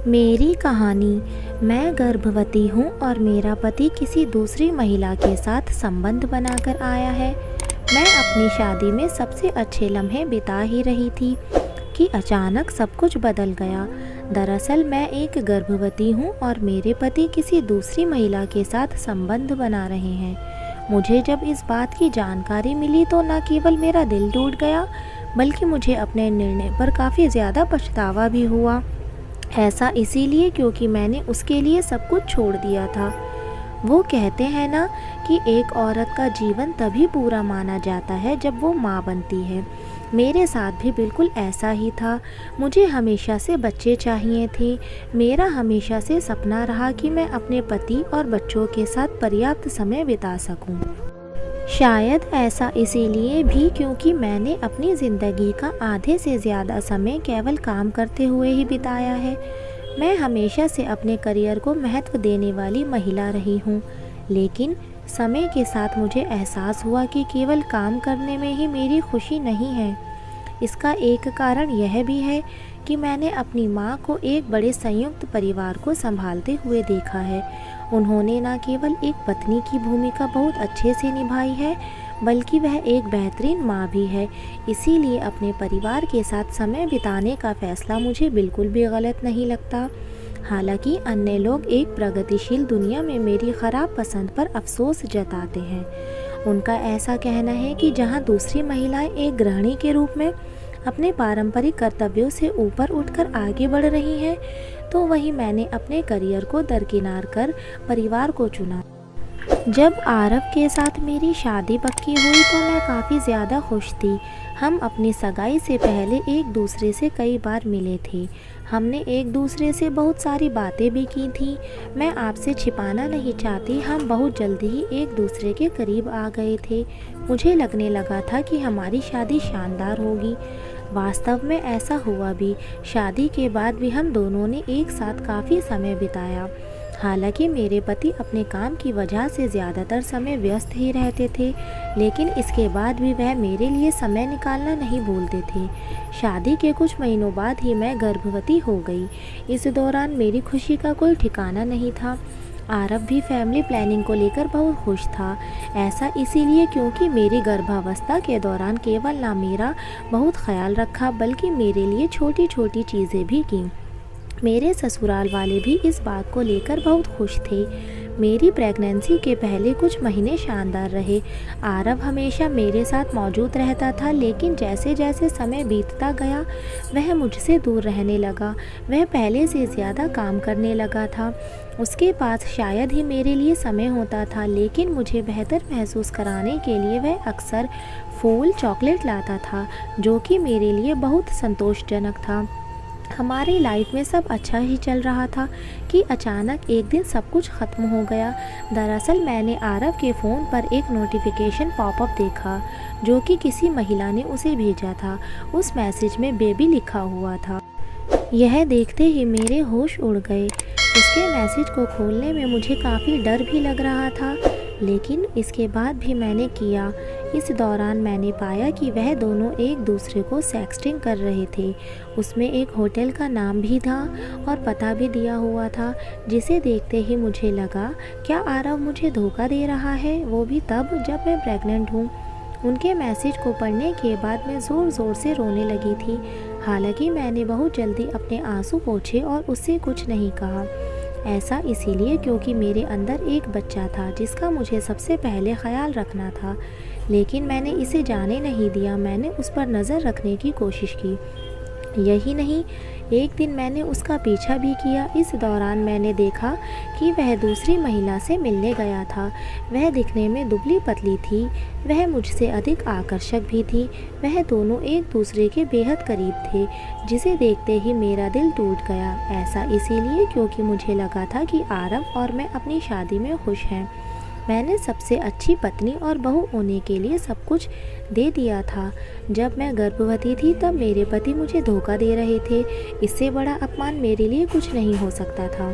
मेरी कहानी। मैं गर्भवती हूँ और मेरा पति किसी दूसरी महिला के साथ संबंध बनाकर आया है। मैं अपनी शादी में सबसे अच्छे लम्हे बिता ही रही थी कि अचानक सब कुछ बदल गया। दरअसल मैं एक गर्भवती हूँ और मेरे पति किसी दूसरी महिला के साथ संबंध बना रहे हैं। मुझे जब इस बात की जानकारी मिली तो न केवल मेरा दिल टूट गया, बल्कि मुझे अपने निर्णय पर काफ़ी ज़्यादा पछतावा भी हुआ। ऐसा इसीलिए क्योंकि मैंने उसके लिए सब कुछ छोड़ दिया था। वो कहते हैं ना कि एक औरत का जीवन तभी पूरा माना जाता है जब वो माँ बनती है। मेरे साथ भी बिल्कुल ऐसा ही था। मुझे हमेशा से बच्चे चाहिए थे। मेरा हमेशा से सपना रहा कि मैं अपने पति और बच्चों के साथ पर्याप्त समय बिता सकूं। शायद ऐसा इसीलिए भी क्योंकि मैंने अपनी ज़िंदगी का आधे से ज़्यादा समय केवल काम करते हुए ही बिताया है। मैं हमेशा से अपने करियर को महत्व देने वाली महिला रही हूँ, लेकिन समय के साथ मुझे एहसास हुआ कि केवल काम करने में ही मेरी खुशी नहीं है। इसका एक कारण यह भी है कि मैंने अपनी माँ को एक बड़े संयुक्त परिवार को संभालते हुए देखा है। उन्होंने न केवल एक पत्नी की भूमिका बहुत अच्छे से निभाई है, बल्कि वह एक बेहतरीन माँ भी है। इसीलिए अपने परिवार के साथ समय बिताने का फैसला मुझे बिल्कुल भी गलत नहीं लगता। हालांकि अन्य लोग एक प्रगतिशील दुनिया में मेरी ख़राब पसंद पर अफसोस जताते हैं। उनका ऐसा कहना है कि जहाँ दूसरी महिलाएं एक गृहिणी के रूप में अपने पारंपरिक कर्तव्यों से ऊपर उठकर आगे बढ़ रही हैं, तो वहीं मैंने अपने करियर को दरकिनार कर परिवार को चुना। जब आरव के साथ मेरी शादी पक्की हुई तो मैं काफ़ी ज़्यादा खुश थी। हम अपनी सगाई से पहले एक दूसरे से कई बार मिले थे। हमने एक दूसरे से बहुत सारी बातें भी की थी। मैं आपसे छिपाना नहीं चाहती, हम बहुत जल्दी ही एक दूसरे के करीब आ गए थे। मुझे लगने लगा था कि हमारी शादी शानदार होगी। वास्तव में ऐसा हुआ भी। शादी के बाद भी हम दोनों ने एक साथ काफ़ी समय बिताया। हालांकि मेरे पति अपने काम की वजह से ज़्यादातर समय व्यस्त ही रहते थे, लेकिन इसके बाद भी वह मेरे लिए समय निकालना नहीं भूलते थे। शादी के कुछ महीनों बाद ही मैं गर्भवती हो गई। इस दौरान मेरी खुशी का कोई ठिकाना नहीं था। आरव भी फैमिली प्लानिंग को लेकर बहुत खुश था। ऐसा इसीलिए क्योंकि मेरी गर्भावस्था के दौरान केवल ना मेरा बहुत ख्याल रखा, बल्कि मेरे लिए छोटी छोटी चीज़ें भी की। मेरे ससुराल वाले भी इस बात को लेकर बहुत खुश थे। मेरी प्रेगनेंसी के पहले कुछ महीने शानदार रहे। आरव हमेशा मेरे साथ मौजूद रहता था, लेकिन जैसे जैसे समय बीतता गया वह मुझसे दूर रहने लगा। वह पहले से ज़्यादा काम करने लगा था। उसके पास शायद ही मेरे लिए समय होता था, लेकिन मुझे बेहतर महसूस कराने के लिए वह अक्सर फूल चॉकलेट लाता था, जो कि मेरे लिए बहुत संतोषजनक था। हमारी लाइफ में सब अच्छा ही चल रहा था कि अचानक एक दिन सब कुछ ख़त्म हो गया। दरअसल मैंने आरव के फ़ोन पर एक नोटिफिकेशन पॉपअप देखा, जो कि किसी महिला ने उसे भेजा था। उस मैसेज में बेबी लिखा हुआ था। यह देखते ही मेरे होश उड़ गए। उसके मैसेज को खोलने में मुझे काफ़ी डर भी लग रहा था, लेकिन इसके बाद भी मैंने किया। इस दौरान मैंने पाया कि वह दोनों एक दूसरे को सेक्सटिंग कर रहे थे। उसमें एक होटल का नाम भी था और पता भी दिया हुआ था, जिसे देखते ही मुझे लगा क्या आरव मुझे धोखा दे रहा है, वो भी तब जब मैं प्रेग्नेंट हूँ। उनके मैसेज को पढ़ने के बाद मैं ज़ोर ज़ोर से रोने लगी थी। हालांकि मैंने बहुत जल्दी अपने आंसू पोंछे और उससे कुछ नहीं कहा। ऐसा इसीलिए क्योंकि मेरे अंदर एक बच्चा था जिसका मुझे सबसे पहले ख्याल रखना था, लेकिन मैंने इसे जाने नहीं दिया। मैंने उस पर नज़र रखने की कोशिश की। यही नहीं, एक दिन मैंने उसका पीछा भी किया। इस दौरान मैंने देखा कि वह दूसरी महिला से मिलने गया था। वह दिखने में दुबली पतली थी। वह मुझसे अधिक आकर्षक भी थी। वह दोनों एक दूसरे के बेहद करीब थे, जिसे देखते ही मेरा दिल टूट गया। ऐसा इसीलिए क्योंकि मुझे लगा था कि आरव और मैं अपनी शादी में खुश हैं। मैंने सबसे अच्छी पत्नी और बहू होने के लिए सब कुछ दे दिया था। जब मैं गर्भवती थी तब मेरे पति मुझे धोखा दे रहे थे। इससे बड़ा अपमान मेरे लिए कुछ नहीं हो सकता था।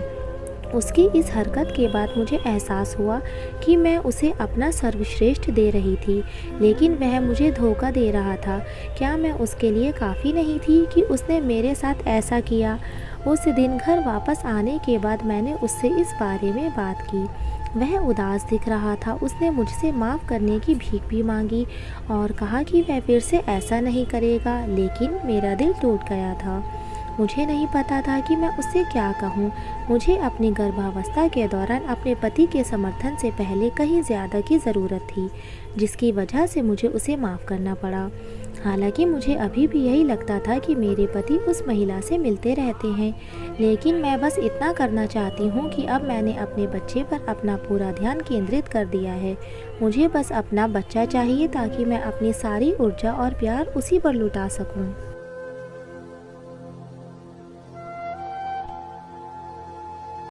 उसकी इस हरकत के बाद मुझे एहसास हुआ कि मैं उसे अपना सर्वश्रेष्ठ दे रही थी, लेकिन वह मुझे धोखा दे रहा था। क्या मैं उसके लिए काफ़ी नहीं थी कि उसने मेरे साथ ऐसा किया? उस दिन घर वापस आने के बाद मैंने उससे इस बारे में बात की। वह उदास दिख रहा था। उसने मुझसे माफ़ करने की भीख भी मांगी और कहा कि वह फिर से ऐसा नहीं करेगा, लेकिन मेरा दिल टूट गया था। मुझे नहीं पता था कि मैं उससे क्या कहूँ। मुझे अपनी गर्भावस्था के दौरान अपने पति के समर्थन से पहले कहीं ज़्यादा की ज़रूरत थी, जिसकी वजह से मुझे उसे माफ़ करना पड़ा। हालांकि मुझे अभी भी यही लगता था कि मेरे पति उस महिला से मिलते रहते हैं, लेकिन मैं बस इतना करना चाहती हूँ कि अब मैंने अपने बच्चे पर अपना पूरा ध्यान केंद्रित कर दिया है। मुझे बस अपना बच्चा चाहिए ताकि मैं अपनी सारी ऊर्जा और प्यार उसी पर लुटा सकूँ।